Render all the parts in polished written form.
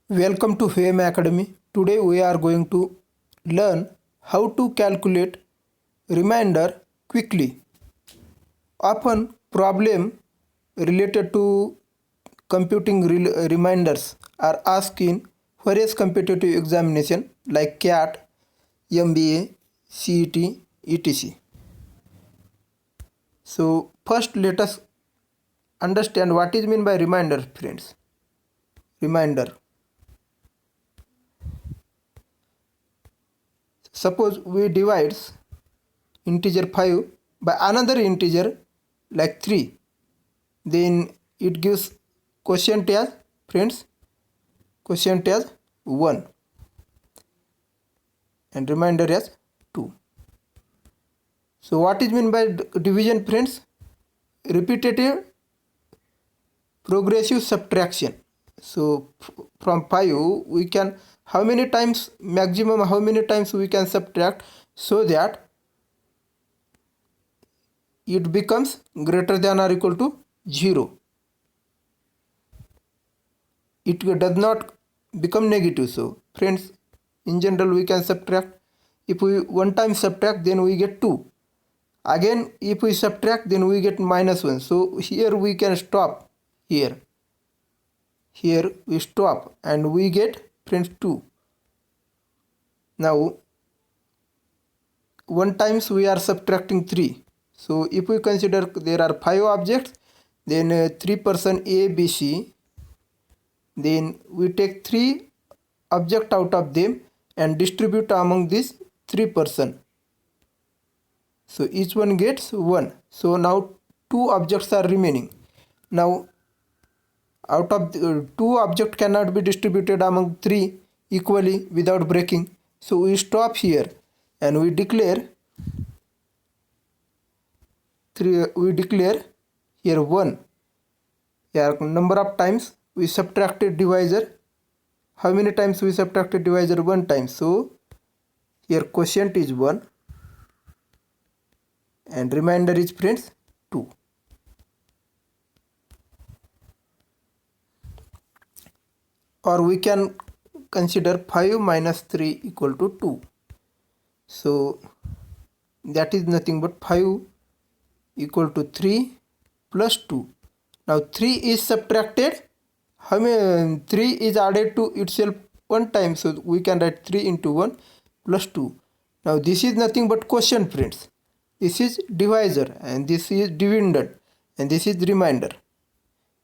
Welcome to FAME Academy. Today we are going to learn how to calculate remainder quickly. Often problem related to computing reminders are asked in various competitive examination like CAT, MBA, CET, etc. So first let us understand what is meant by reminder, friends. Reminder. Suppose we divides integer 5 by another integer like 3, then it gives quotient as, friends, quotient as 1 and remainder as 2. So what is meant by division, friends? Repetitive progressive subtraction. So from 5 we can, how many times maximum, how many times we can subtract so that it becomes greater than or equal to 0. It does not become negative. So friends, in general we can subtract. If we one time subtract, then we get 2. Again if we subtract, then we get -1. So here we can stop. Here we stop and we get, friends, 2. Now one times we are subtracting 3. So if we consider there are 5 objects, then 3 person A, B, C, then we take 3 object out of them and distribute among these 3 person. So each one gets 1. So now 2 objects are remaining. Now out of the, 2 object cannot be distributed among 3 equally without breaking. So we stop here and we declare here 1. Here number of times we subtracted divisor. How many times we subtracted divisor? 1 time. So here quotient is 1 and remainder is, friends, 2. Or we can consider 5 minus 3 equal to 2. So that is nothing but 5 equal to 3 plus 2. Now 3 is subtracted. How many? 3 is added to itself 1 time. So we can write 3 into 1 plus 2. Now this is nothing but quotient, friends. This is divisor and this is dividend and this is remainder.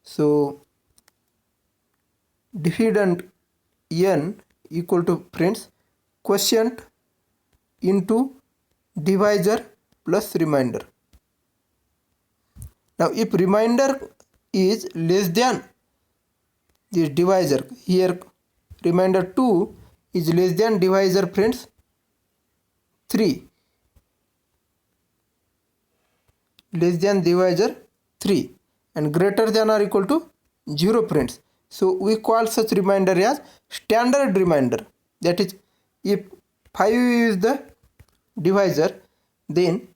So dividend n equal to, friends, quotient into divisor plus remainder. Now if remainder is less than this divisor, here remainder 2 is less than divisor, friends, 3, less than divisor 3 and greater than or equal to 0, friends. So we call such remainder as standard remainder. That is, if 5 is the divisor, then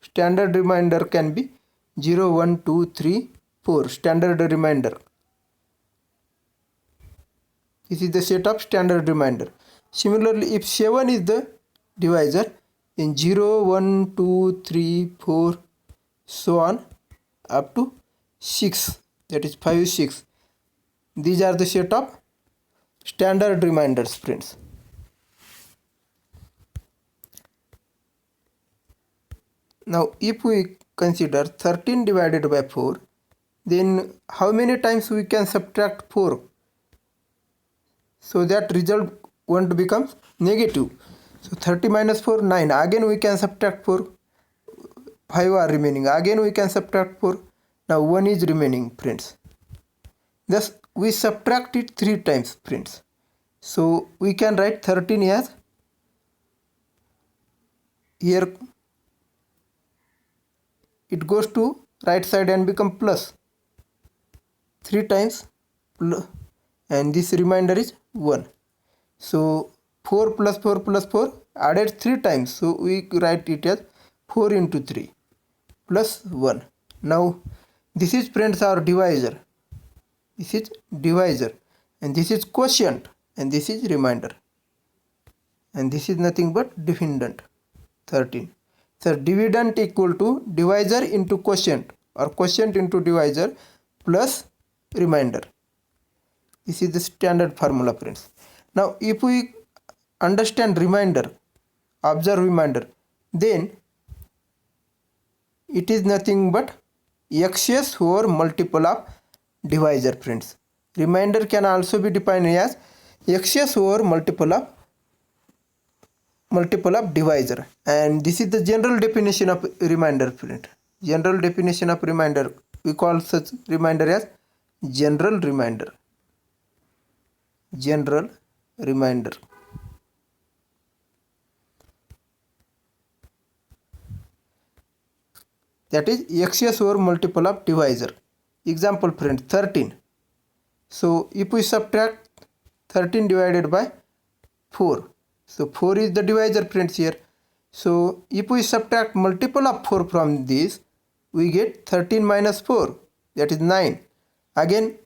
standard remainder can be 0, 1, 2, 3, 4, standard remainder. This is the set of standard remainder. Similarly, if 7 is the divisor, then 0, 1, 2, 3, 4, so on up to 6, that is 5, 6. These are the set of standard remainders, friends. Now if we consider 13 divided by 4, then how many times we can subtract 4 so that result won't become negative? So 30 minus 4, 9. Again we can subtract 4. 5 are remaining. Again we can subtract 4. Now 1 is remaining, friends. Thus we subtract it 3 times, friends. So we can write 13 as, here it goes to right side and become plus 3 times and this remainder is 1. So 4 plus 4 plus 4 added 3 times. So we write it as 4 into 3 plus 1. Now this is, friends, our divisor. This is divisor and this is quotient, and this is remainder, and this is nothing but dividend 13. So dividend equal to divisor into quotient or quotient into divisor plus remainder. This is the standard formula, friends. Now if we understand remainder, observe remainder, then it is nothing but excess over multiple of divisor, friends. Remainder can also be defined as excess over multiple of divisor, and this is the general definition of remainder, friend. General definition of remainder, we call such remainder as general remainder. General remainder. That is excess over multiple of divisor. Example, friend, 13. So if we subtract 13 divided by 4, so 4 is the divisor, friends, here. So if we subtract multiple of 4 from this, we get 13 minus 4, that is 9. Again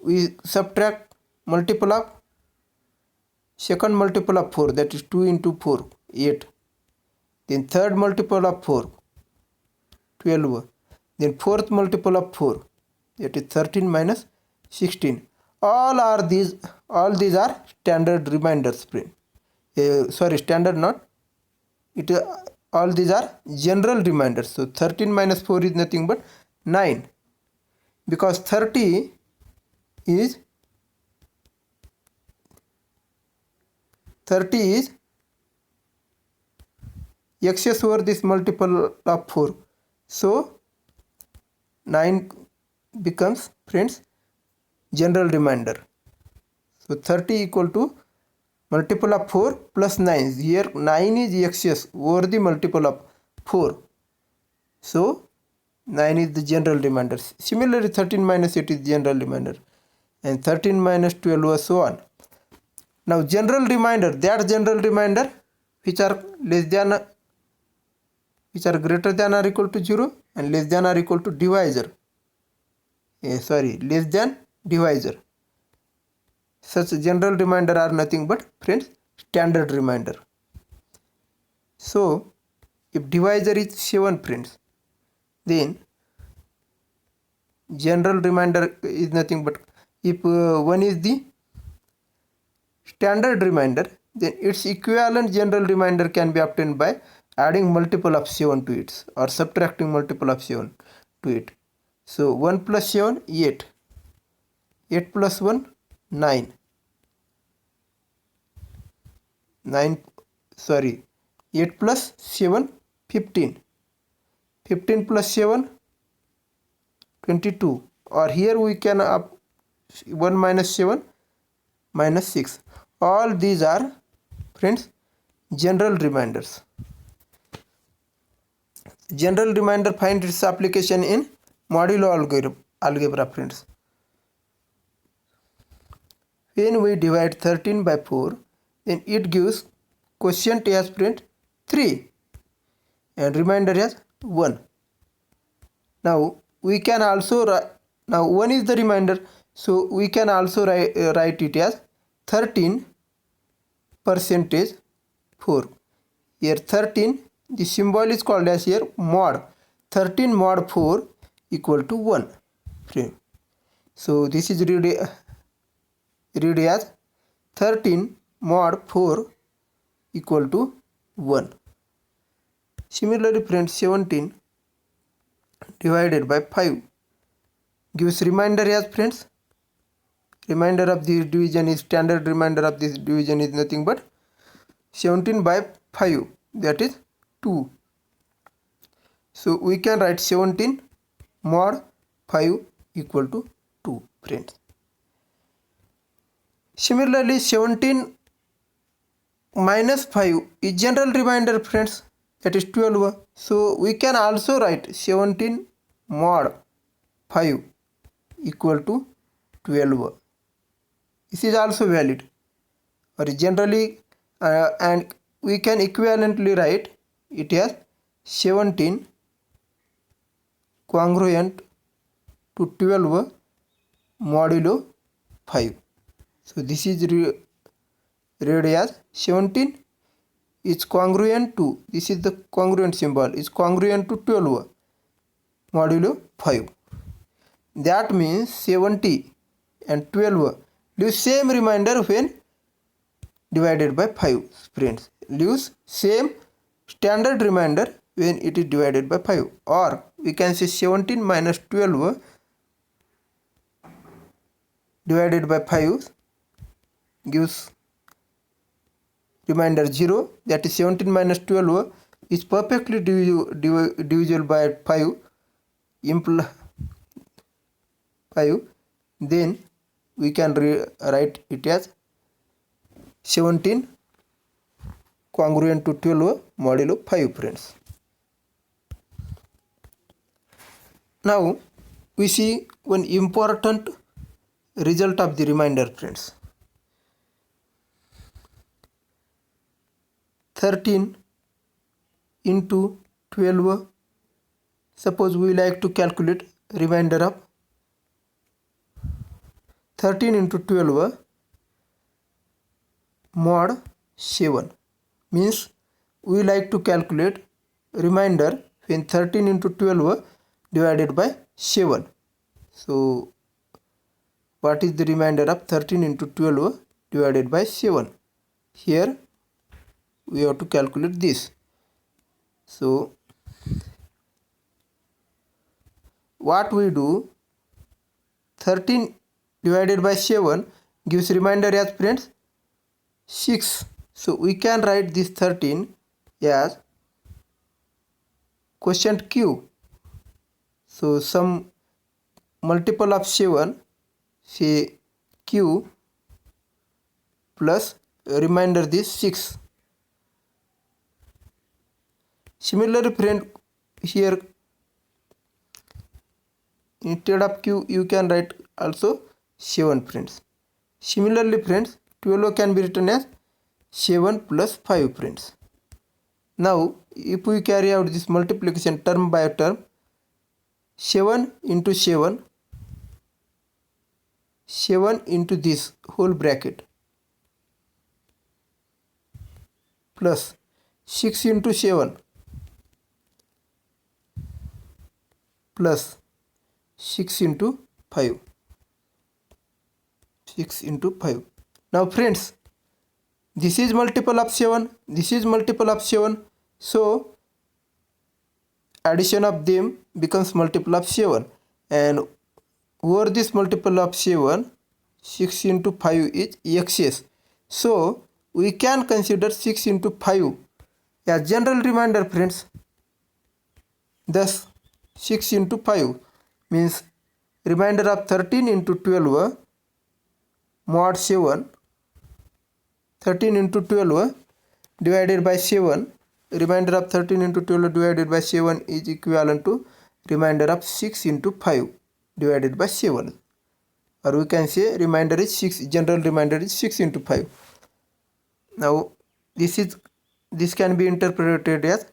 we subtract multiple of second multiple of 4, that is 2 into 4, 8. Then third multiple of 4, 12. Then fourth multiple of 4, that is 13 minus 16. All these are standard remainders, friend. Standard not. All these are general reminders. So 13 minus 4 is nothing but 9, because 30 is excess over this multiple of 4. So 9 becomes, friends, general remainder. So 30 equal to multiple of 4 plus 9. Here 9 is excess over the multiple of 4. So 9 is the general remainder. Similarly 13 minus 8 is general remainder, and 13 minus 12 was so on. Now general remainder, that general remainder which are greater than or equal to 0 and less than or equal to divisor. Less than divisor. Such general remainder are nothing but, friends, standard remainder. So if divisor is 7, friends, then general remainder is nothing but, if 1 is the standard remainder, then its equivalent general remainder can be obtained by adding multiple of 7 to it or subtracting multiple of 7 to it. So 1 plus 7, 8. 8 plus 1, 9. 8 plus 7, 15. 15 plus 7, 22. Or here we can 1 minus 7, minus 6. All these are, friends, general remainders. General remainder find its application in modulo algebra, friends. When we divide 13 by 4, then it gives quotient as, friend, 3 and remainder as 1. Now we can also now 1 is the remainder, so we can also write it as 13 percentage 4. Here 13, the symbol is called as here mod. 13 mod 4 equal to 1. So this is read as 13 mod 4 equal to 1. Similarly, friends, 17 divided by 5 gives remainder as, friends, remainder of this division is, standard remainder of this division is nothing but 17 by 5, that is 2. So we can write 17 mod 5 equal to 2, friends. Similarly, 17 minus 5 is general remainder, friends, that is 12. So we can also write 17 mod 5 equal to 12. This is also valid, or generally, and we can equivalently write it as 17 congruent to 12 modulo 5. So this is read as 17 is congruent to, this is the congruent symbol, is congruent to 12 modulo 5. That means 70 and 12 leave same remainder when divided by 5. Friends, leaves same standard remainder when it is divided by 5, or we can say 17 minus 12 divided by 5 gives remainder 0. That is 17 minus 12 is perfectly divisible by 5, 5. Then we can write it as 17 congruent to 12 modulo 5, friends. Now we see one important result of the remainder, friends. 13 into 12. Suppose we like to calculate remainder of 13 into 12 mod 7. Means we like to calculate remainder when 13 into 12 divided by 7. So what is the remainder of 13 into 12 divided by 7? Here we have to calculate this. So what we do, 13 divided by 7 gives remainder as, friends, 6. So we can write this 13 as quotient q. So some multiple of 7, say q, plus remainder this 6. Similarly, friend, here instead of q you can write also 7, friends. Similarly, friends, 12 can be written as 7 plus 5, friends. Now if we carry out this multiplication term by term, 7 into 7, 7 into this whole bracket, plus 6 into 7, plus 6 into 5, 6 into 5. Now friends, this is multiple of 7, this is multiple of 7, so addition of them becomes multiple of 7, and over this multiple of 7, 6 into 5 is excess. So we can consider 6 into 5 as general remainder, friends. Thus 6 into 5 means remainder of 13 into 12 mod 7, 13 into 12 divided by 7, remainder of 13 into 12 divided by 7 is equivalent to remainder of 6 into 5 divided by 7, or we can say remainder is 6, general remainder is 6 into 5. Now this can be interpreted as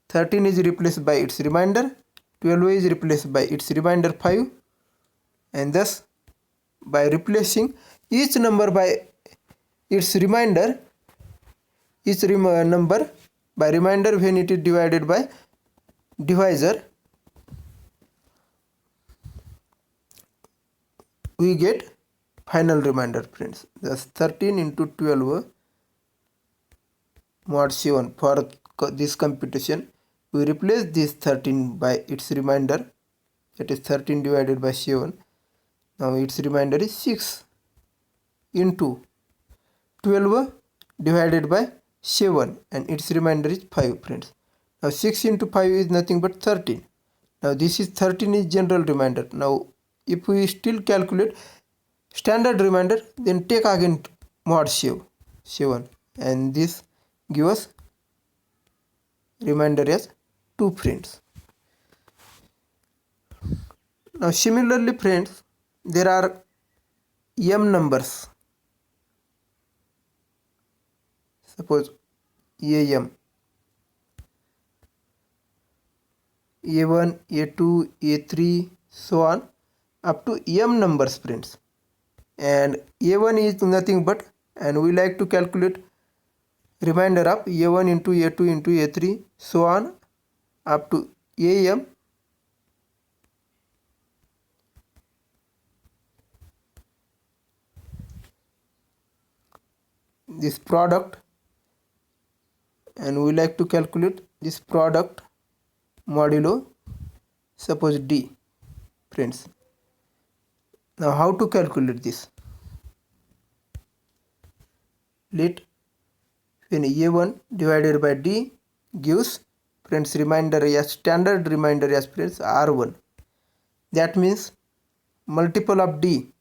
13 is replaced by its remainder, 12 is replaced by its remainder 5, and thus by replacing each number by its remainder, each number by remainder when it is divided by divisor, we get final remainder, friends. Thus 13 into 12 mod 7. For this computation, we replace this 13 by its remainder, that is 13 divided by 7. Now its remainder is 6 into 12 divided by 7, and its remainder is 5, friends. Now 6 into 5 is nothing but 13. Now this is 13 is general remainder. Now if we still calculate standard remainder, then take again mod 7, and this give us remainder as 2, friends. Now similarly, friends, there are m numbers. Suppose am, a1, a2, a3, so on up to m numbers, friends. and a1 is nothing but, and we like to calculate remainder of a1 into a2 into a3 so on up to am. This product, and we like to calculate this product modulo suppose d, friends. Now how to calculate this? Let when a1 divided by d gives, friends, remainder as standard remainder as, friends, r1. That means multiple of d,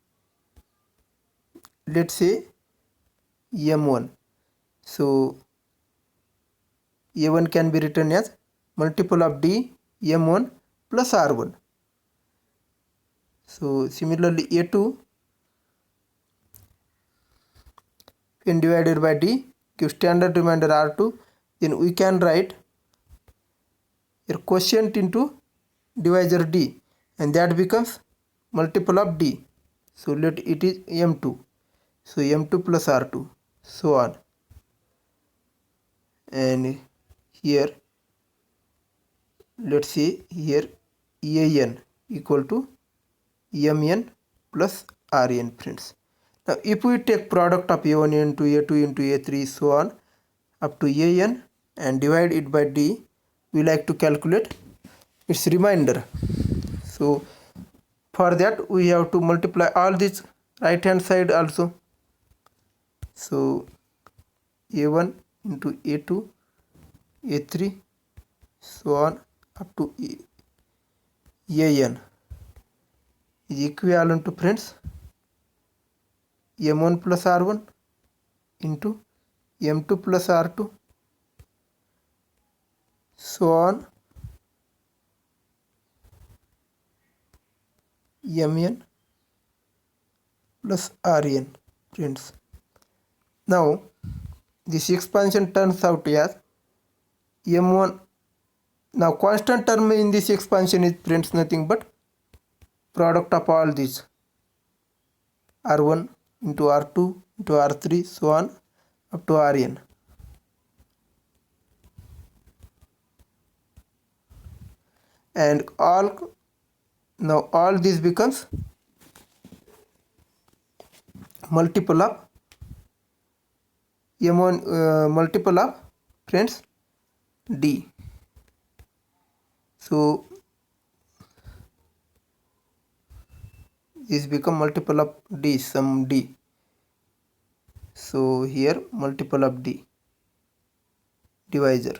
let's say m1. So a1 can be written as multiple of d m1 plus r1. So similarly a2 when divided by d gives standard remainder r2, then we can write a quotient into divisor d, and that becomes multiple of d. So let it is m2. So m2 plus r2 so on, and here let's say here an equal to mn plus rn, friends. Now if we take product of a1 into a2 into a3 so on up to an and divide it by d, we like to calculate its remainder. So for that we have to multiply all this right hand side also. So a1 into a2 a3 so on up to an is equivalent to, friends, m1 plus r1 into m2 plus r2 so on mn plus rn, friends. Now this expansion turns out as m1. Now constant term in this expansion is, friends, nothing but product of all these r1 into r2 into r3 so on up to rn. And all, now all this becomes multiple of m1 multiple of, friends, d. So this become multiple of d, some d. So here multiple of d divisor.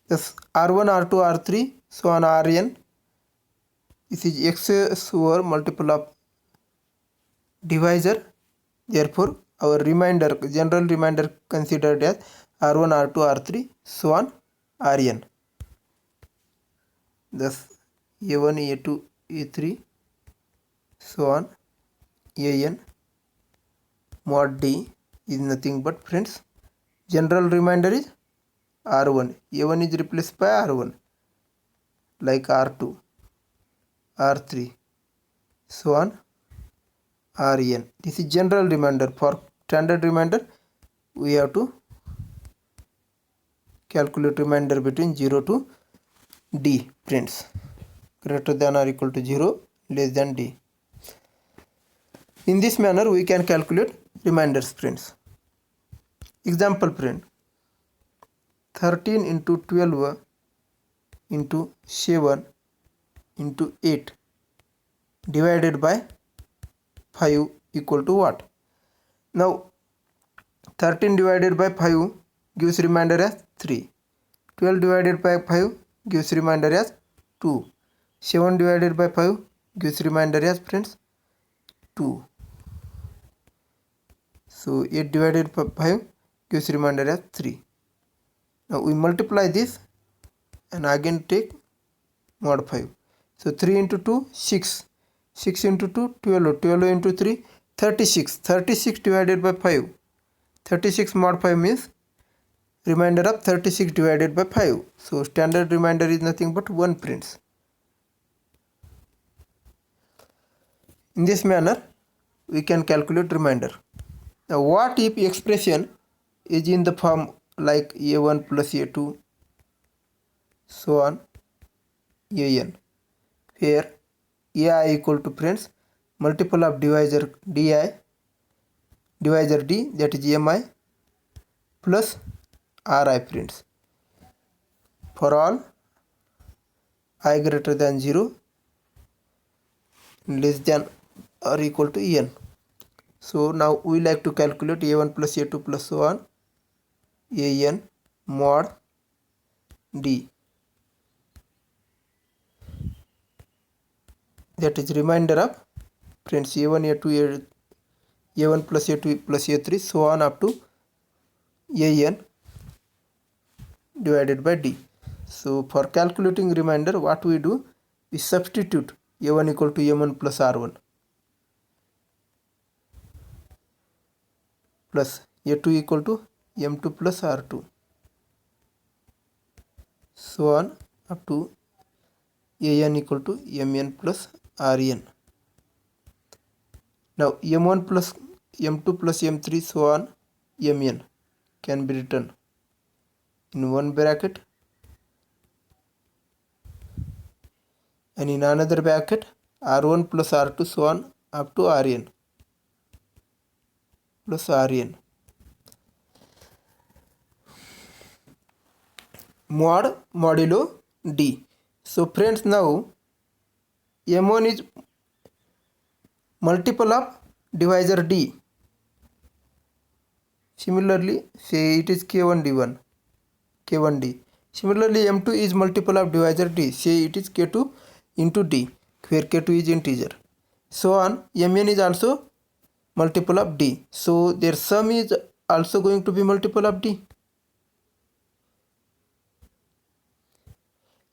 Thus r1 r2 r3 so on rn. This is x over multiple of divisor. Therefore our remainder, general remainder, considered as r1 r2 r3 so on rn. Thus a1 a2 a3 so on an mod d is nothing but, friends, general remainder is r1. a1 is replaced by r1 like r2 r3 so on rn. This is general remainder. For standard remainder we have to calculate remainder between 0 to d, friends, greater than or equal to 0, less than d. In this manner we can calculate remainders, friends. Example, friend, 13 into 12 into 7 into 8 divided by 5 equal to what? Now 13 divided by 5 gives remainder as 3. 12 divided by 5 gives remainder as 2. 7 divided by 5 gives remainder as, friends, 2. So 8 divided by 5 gives remainder as 3. Now we multiply this and again take mod 5. So 3 into 2 6. 6 into 2 12. 12 into 3 36. 36 divided by 5. 36 mod 5 means remainder of 36 divided by 5. So standard remainder is nothing but 1, friends. In this manner we can calculate remainder. Now what if expression is in the form like a1 plus a2 so on an, where ai equal to friends multiple of divisor di divisor d, that is mi plus ri friends, for all I greater than 0 less than or equal to en. So now we like to calculate a1 plus a2 plus so on an mod d, that is remainder of friends a1 a2 a1 plus a2 plus a3 so on up to an divided by d. So for calculating remainder, what we do, we substitute a1 equal to m1 plus r1 plus a2 equal to m2 plus r2 so on up to an equal to mn plus rn. Now m1 plus m2 plus m3 so on mn can be written in one bracket and in another bracket r1 plus r2 so on up to rn plus rn. Mod modulo d. So friends, now m1 is multiple of divisor d. Similarly, say it is k1 d1 k1d. Similarly, m2 is multiple of divisor d. Say it is k2 into d, where k2 is integer. So on mn is also multiple of d. So their sum is also going to be multiple of d.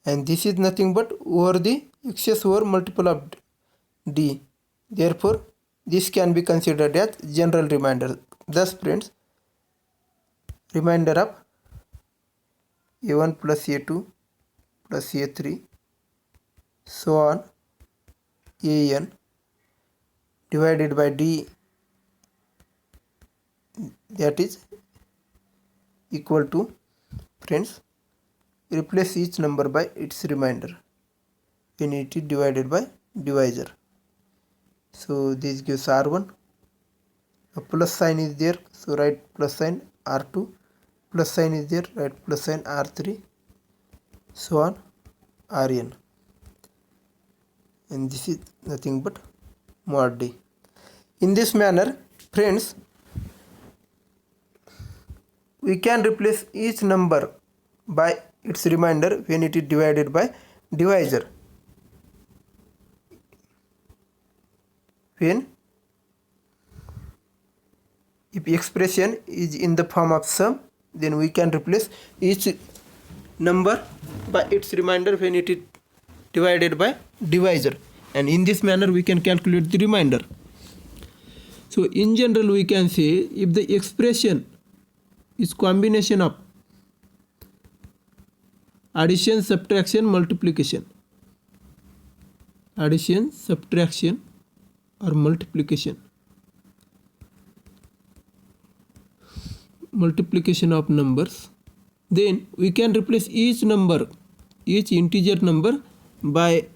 And this is nothing but over the excess over multiple of d. Therefore, this can be considered as general remainder. Thus, friends, remainder of a1 plus a2 plus a3 so on an divided by d, that is equal to, friends, replace each number by its remainder when it is divided by divisor. So this gives r1, a plus sign is there, so write plus sign, r2, plus sign is there, write plus sign, r3, so on rn, and this is nothing but mod d. In this manner, friends, we can replace each number by its remainder when it is divided by divisor. When if expression is in the form of sum, then we can replace each number by its remainder when it is divided by divisor, and in this manner we can calculate the remainder. So in general we can say, if the expression is combination of addition, subtraction, multiplication, addition, subtraction or multiplication of numbers, then we can replace each number, each integer number by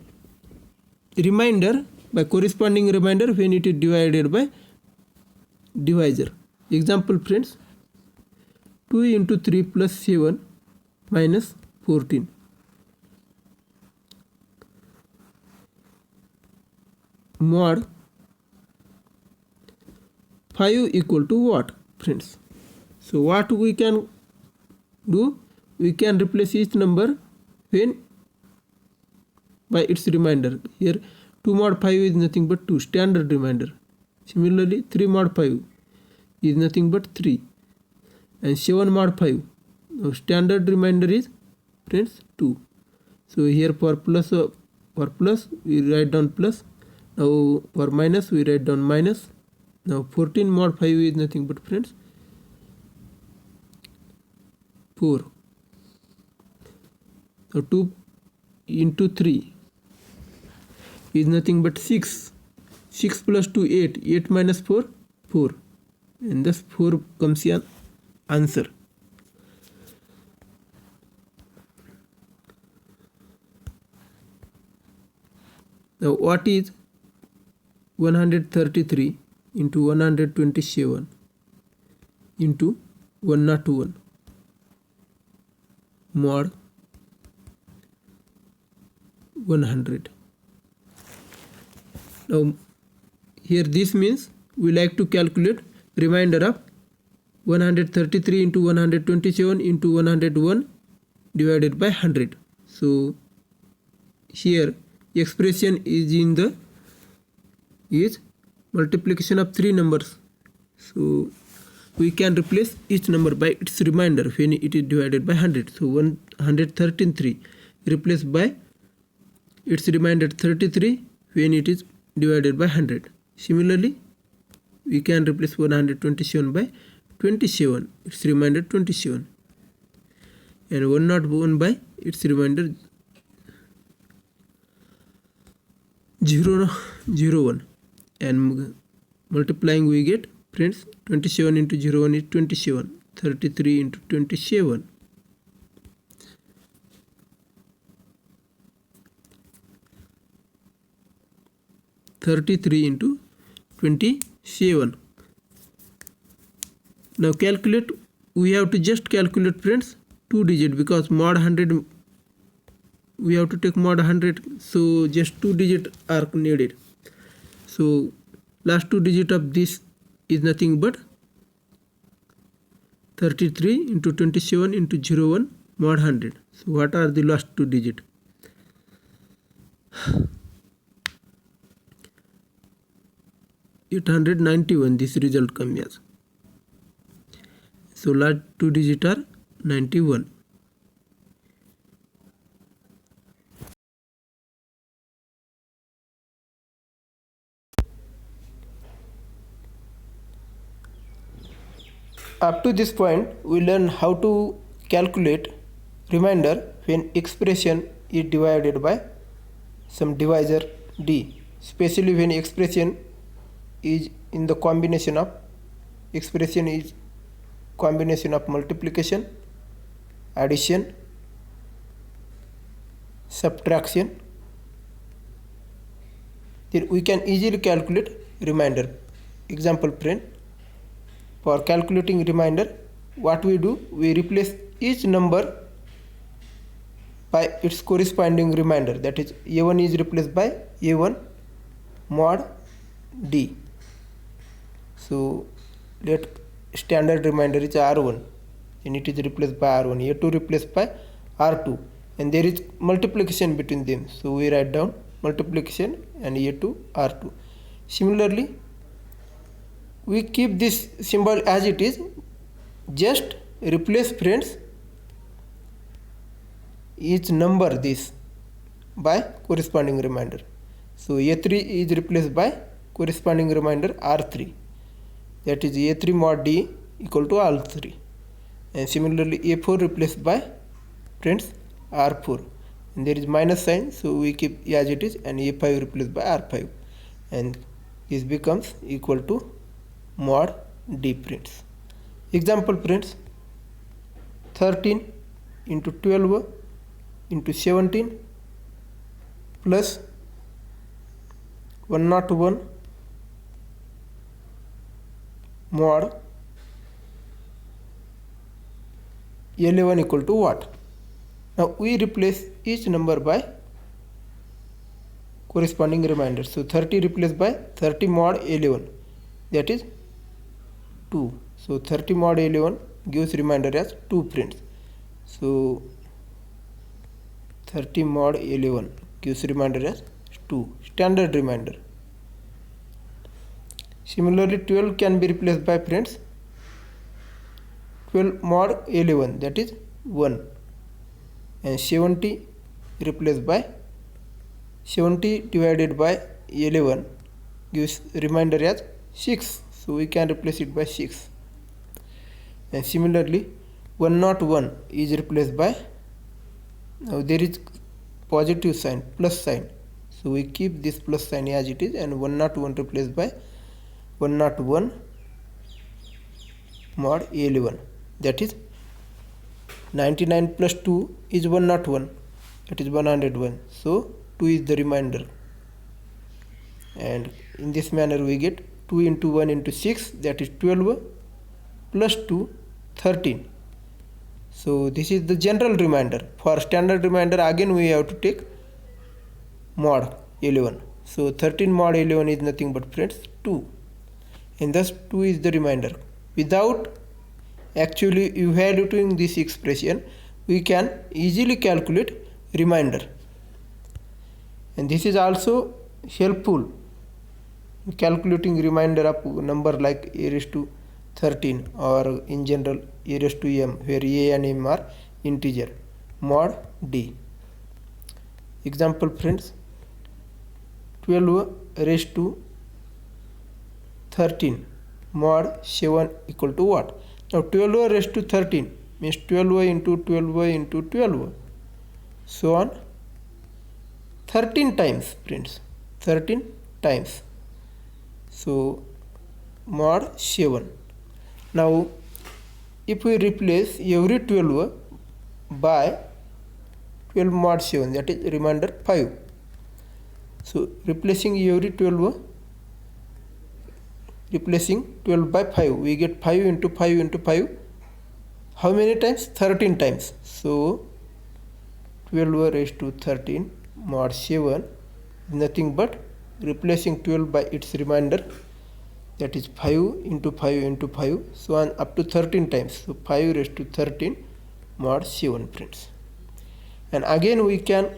remainder, by corresponding remainder when it is divided by divisor. Example, friends, 2 into 3 plus 7 minus 14. Mod 5 equal to what, friends? So what we can do, we can replace each number when by its remainder. Here 2 mod 5 is nothing but 2, standard remainder. Similarly 3 mod 5 is nothing but 3, and 7 mod 5, now standard remainder is, friends, 2. So here for plus we write down plus, now for minus we write down minus. Now 14 mod 5 is nothing but, friends, 4. Now 2 into 3 is nothing but 6. 6 plus 2 8, 8 minus 4 4, and thus 4 comes an answer. Now what is 133 into 127 into 101 mod 100? Now here this means we like to calculate remainder of 133 into 127 into 101 divided by 100. So here expression is multiplication of three numbers. So we can replace each number by its remainder when it is divided by 100. So 113 replaced by its remainder 33 when it is divided by 100. Similarly, we can replace 127 by 27, its remainder 27, and 101 by its remainder 001, and multiplying we get, friends, 27 into 01 is 27, 33 into 27, 33 into 27. Now calculate, we have to just calculate, friends, 2 digit, because mod 100 we have to take mod 100, so just 2 digit are needed. So last 2 digit of this is nothing but 33 into 27 into 01 mod 100. So what are the last 2 digit? 891 this result comes as. So last 2 digit are 91. Up to this point, we learn how to calculate remainder when expression is divided by some divisor d, especially when expression is in the combination of multiplication, addition, subtraction. Then we can easily calculate remainder. Example, friend, for calculating remainder, what we do, we replace each number by its corresponding remainder. That is, a1 is replaced by a1 mod d. So let standard remainder is r1, and it is replaced by r1. a2 replaced by r2, and there is multiplication between them. So we write down multiplication and a2 r2. Similarly, we keep this symbol as it is, just replace, friends, each number this by corresponding remainder. So a3 is replaced by corresponding remainder r3, that is a3 mod d equal to r3, and similarly a4 replaced by, friends, r4, and there is minus sign, so we keep as it is, and a5 replaced by r5, and this becomes equal to mod d, friends. Example, friends, 13 into 12 into 17 plus 101 mod 11 equal to what? Now we replace each number by corresponding remainder. So 30 replaced by 30 mod 11, that is 2. So 30 mod 11 gives remainder as 2, friends. So 30 mod 11 gives remainder as 2, standard remainder. Similarly, 12 can be replaced by, friends, 12 mod 11, that is 1, and 70 replaced by 70 divided by 11 gives remainder as 6. So we can replace it by 6. And similarly, 101 is replaced by, now there is positive sign, plus sign, So we keep this plus sign as it is, and 101 replaced by 101 mod 11, that is 99 plus 2 is 101, that is 101. So 2 is the remainder, and in this manner we get 2 into 1 into 6, that is 12, plus 2 13. So this is the general remainder. For standard remainder again we have to take mod 11. So 13 mod 11 is nothing but friends 2, and thus 2 is the remainder. Without actually evaluating this expression, we can easily calculate remainder, and this is also helpful in calculating remainder of number like a raised to 13, or in general a raised to m, where a and m are integer. Mod d. Example friends, 12 raised to 13 mod 7 equal to what? Now 12 raised to 13 means 12 into 12 into 12, so on 13 times friends, 13 times. So mod 7. Now if we replace every 12 by 12 mod 7, that is remainder 5. So replacing every 12, replacing 12 by 5, we get 5 into 5 into 5. How many times? 13 times. So 12 raised to 13 mod 7 is nothing but replacing 12 by its remainder, that is 5 into 5 into 5, so on up to 13 times. So 5 raised to 13 mod 7 friends. And again we can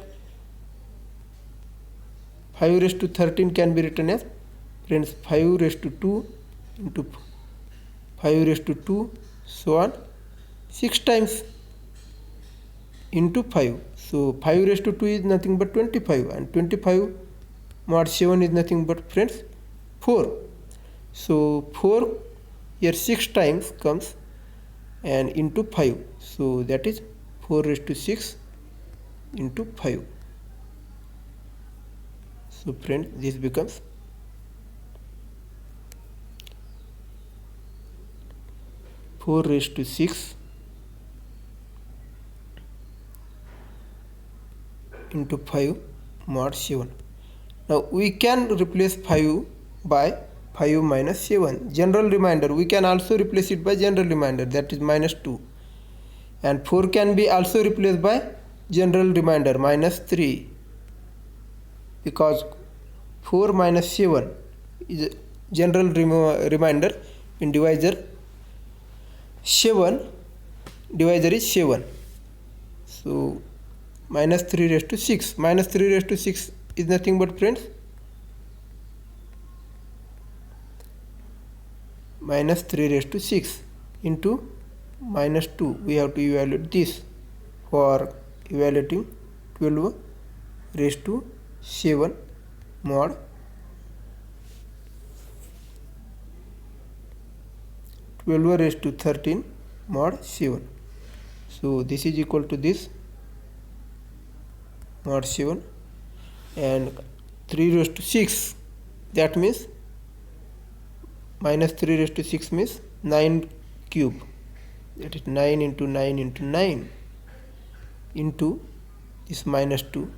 5 raised to 13 can be written as friends 5 raised to 2 into 5 raised to 2, so on 6 times into 5. So 5 raised to 2 is nothing but 25, and 25 mod 7 is nothing but friends 4. So 4 here 6 times comes and into 5, so that is 4 raised to 6 into 5. So friends, this becomes 4 raised to 6 into 5 mod 7. Now we can replace 5 by 5 minus 7, general remainder. We can also replace it by general remainder, that is minus 2, and 4 can be also replaced by general remainder minus 3, because 4 minus 7 is general remainder in divisor 7, divisor is 7. So minus 3 raised to 6, minus 3 raised to 6 is nothing but friends minus 3 raised to 6 into minus 2. We have to evaluate this. For evaluating 12 raised to 7 mod 12 raised to 13 mod 7. So this is equal to this mod 7, and 3 raised to 6, that means minus 3 raised to 6 means 9 cube, that is 9 into 9 into 9 into this minus 2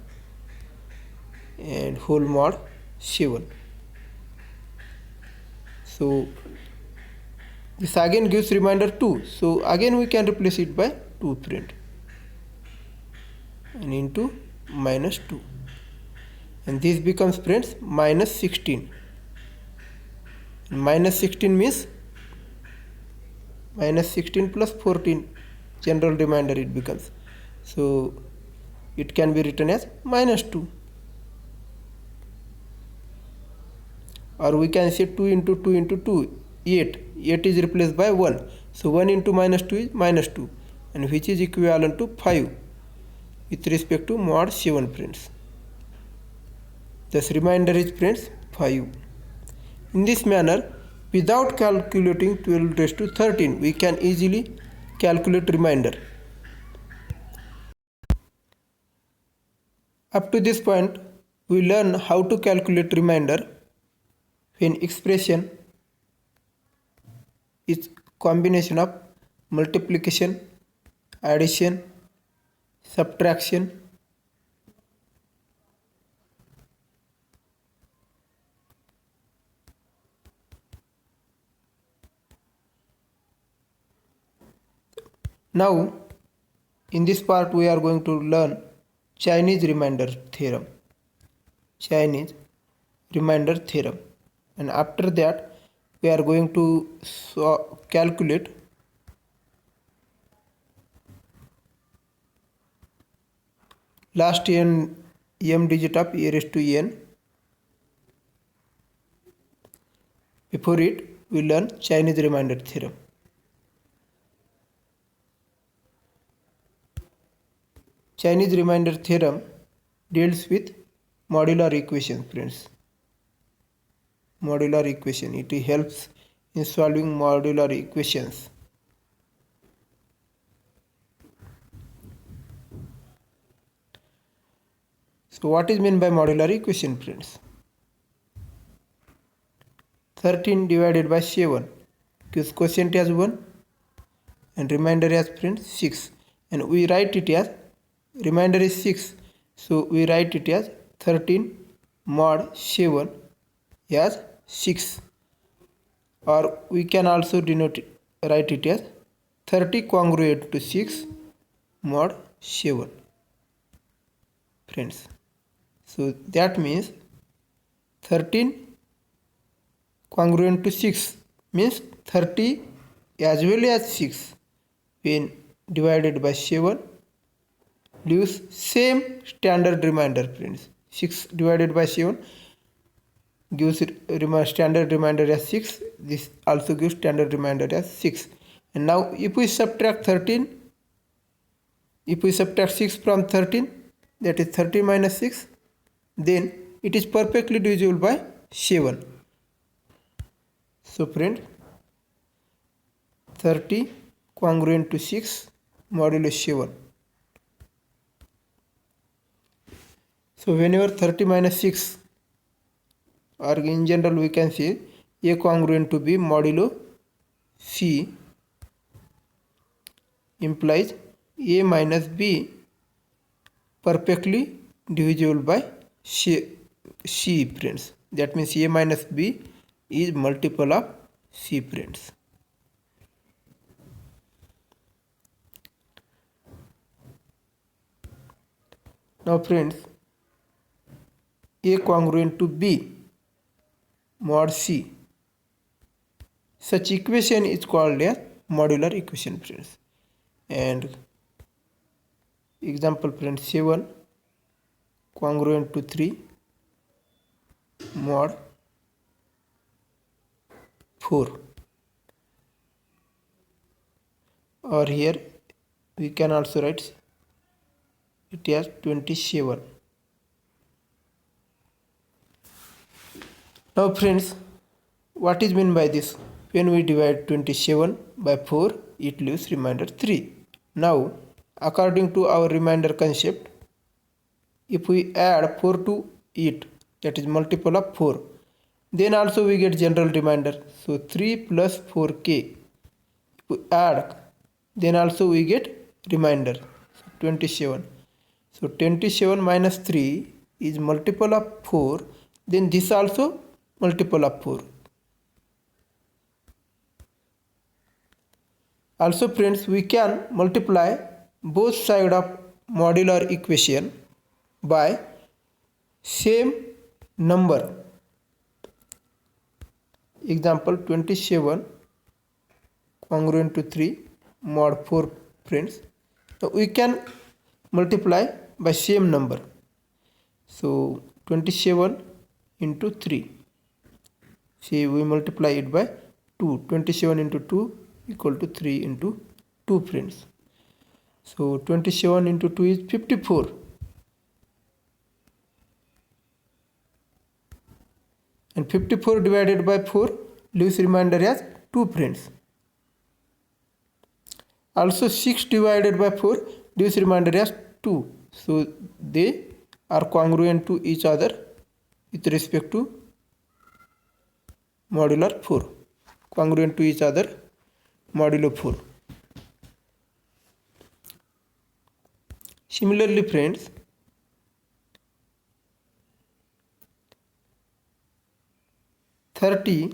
and whole mod 7. So this again gives remainder 2, so again we can replace it by 2 print, and into minus 2, and this becomes friends minus 16. Minus 16 means minus 16 plus 14, general remainder it becomes, so it can be written as minus 2, or we can say 2 into 2 into 2, 8 is replaced by 1, so 1 into minus 2 is minus 2, and which is equivalent to 5 with respect to mod 7 friends. Thus remainder is friends 5. In this manner, without calculating 12 raised to 13, we can easily calculate remainder. Up to this point, we learn how to calculate remainder when expression is combination of multiplication, addition, subtraction, now in this part we are going to learn Chinese remainder theorem. Chinese remainder theorem, and after that we are going to calculate last m digit of e raised to n. Before it we learn Chinese remainder theorem. Chinese remainder theorem deals with modular equation, friends. Modular equation, it helps in solving modular equations. So what is meant by modular equation, friends? 13 divided by 7 gives quotient as 1 and remainder as, friends, 6, and we write it as remainder is 6, so we write it as 13 mod 7 as 6, or we can also write it as 30 congruent to 6 mod 7, friends. So that means 13 congruent to 6 means 30 as well as 6 when divided by 7 gives same standard remainder, friends. 6 divided by 7 gives standard remainder as 6. This also gives standard remainder as 6. And now if we subtract 13, if we subtract 6 from 13, that is 13 minus 6, then it is perfectly divisible by 7. So friend, 30 congruent to 6 modulo 7. So whenever 30 minus 6, or in general we can say A congruent to B modulo C implies A minus B perfectly divisible by C, friends. That means A minus B is multiple of C, friends. Now friends, A congruent to B mod C, such equation is called as modular equation, friends. And example, friends, 7 congruent to 3 mod 4, or here we can also write it as 27. Now friends, what is meant by this? When we divide 27 by 4, it leaves remainder 3. Now according to our remainder concept, if we add 4 to it, that is multiple of 4, then also we get general remainder. So 3 plus 4k, if we add, then also we get remainder, so 27. So 27 minus 3 is multiple of 4, then this also multiple of 4. Also friends, we can multiply both sides of modular equation by same number. Example, 27 congruent to 3 mod 4, friends. Now we can multiply by same number. So 27 into 3. See, we multiply it by 2. 27 into 2 equal to 3 into 2, friends. So 27 into 2 is 54. And 54 divided by 4 leaves remainder as 2, friends. Also 6 divided by 4 leaves remainder as 2. So they are congruent to each other with respect to modular 4. Congruent to each other modulo 4. Similarly friends, thirty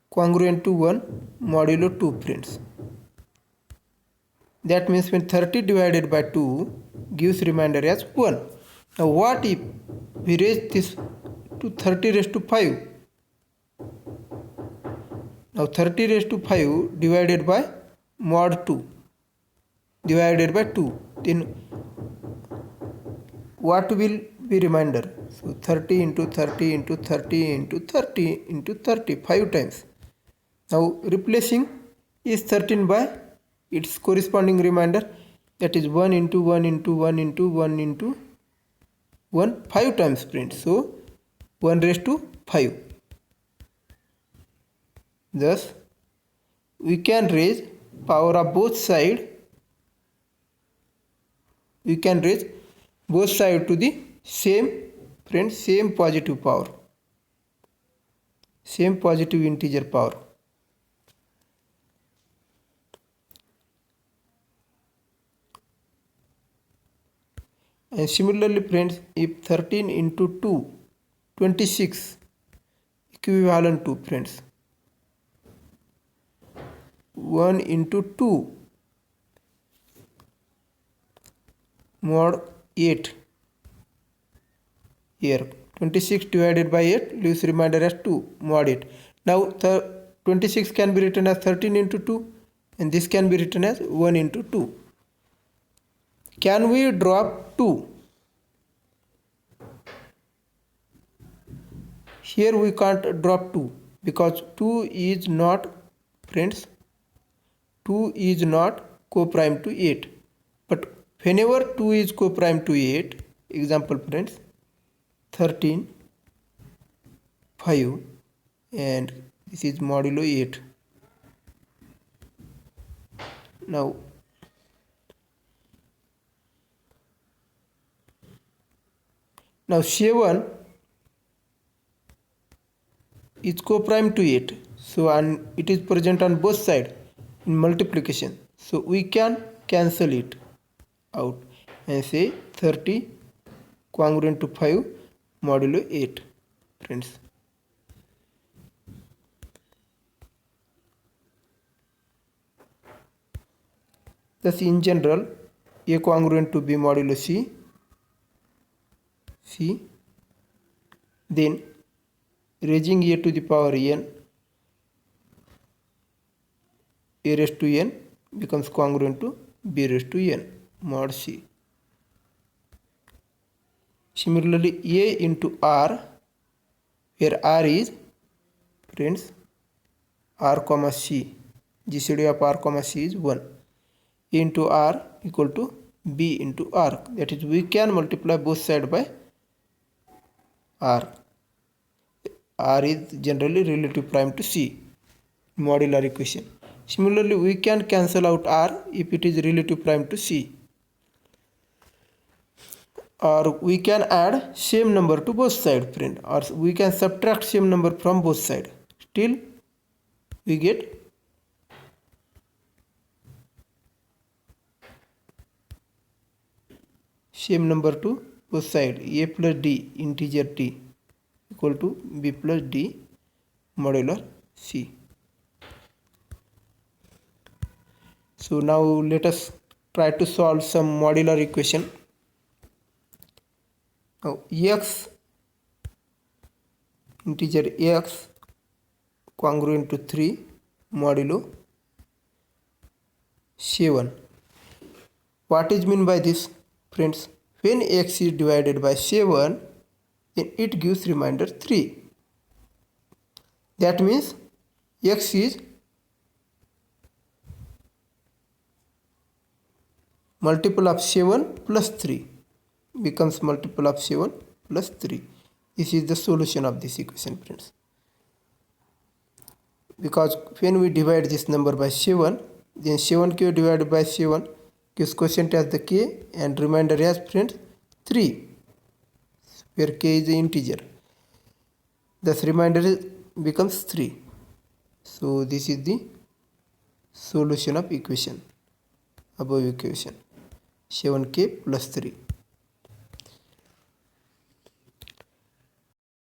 congruent to 1 modulo 2 friends. That means when 30 divided by 2 gives remainder as 1. Now what if we raise this to 30 raised to 5? Now 30 raised to 5 divided by mod 2 divided by 2, then what will be remainder? So 30 into 30 into 30 into 30 into 30, 5 times. Now replacing is 13 by its corresponding remainder, that is 1 into 1 into 1 into 1 into 1, 5 times print. So 1 raised to 5. Thus we can raise power of both sides. We can raise both sides to the same friends, same positive power, same positive integer power. And similarly friends, if 13 into 2, 26 equivalent to friends 1 into 2 mod 8, here 26 divided by 8 leaves remainder as 2 mod 8. Now 26 can be written as 13 into 2 and this can be written as 1 into 2. Can we drop 2? Here we can't drop 2 because 2 is not, friends, 2 is not co-prime to 8. But whenever 2 is co-prime to 8, example friends, 13, 5 and this is modulo 8. Now Now 7 is co-prime to 8. So and it is present on both sides in multiplication. So we can cancel it out and say 30 congruent to 5 modulo 8, friends. Thus in general, A congruent to B modulo C, then raising A to the power n, A raised to n becomes congruent to B raised to n mod C. Similarly, A into R, where R is, friends, R comma C, GCD of R comma C is 1. A into R equal to B into R, that is we can multiply both sides by R. R is generally relative prime to C, modular equation. Similarly, we can cancel out R if it is relative prime to C. Or we can add same number to both sides, friend, or we can subtract same number from both sides. Still we get same number to both sides. A plus D integer t equal to B plus D modular C. So now let us try to solve some modular equation. Now x, integer x congruent to 3 modulo 7. What is mean by this, friends? When x is divided by 7, then it gives remainder 3. That means x is multiple of 7 plus 3, becomes multiple of 7 plus 3. This is the solution of this equation, friends. Because when we divide this number by 7, then 7 cube divided by 7, Q's quotient has the k and remainder has friends 3, where k is the integer. Thus remainder becomes 3. So this is the solution of equation, above equation 7k plus 3.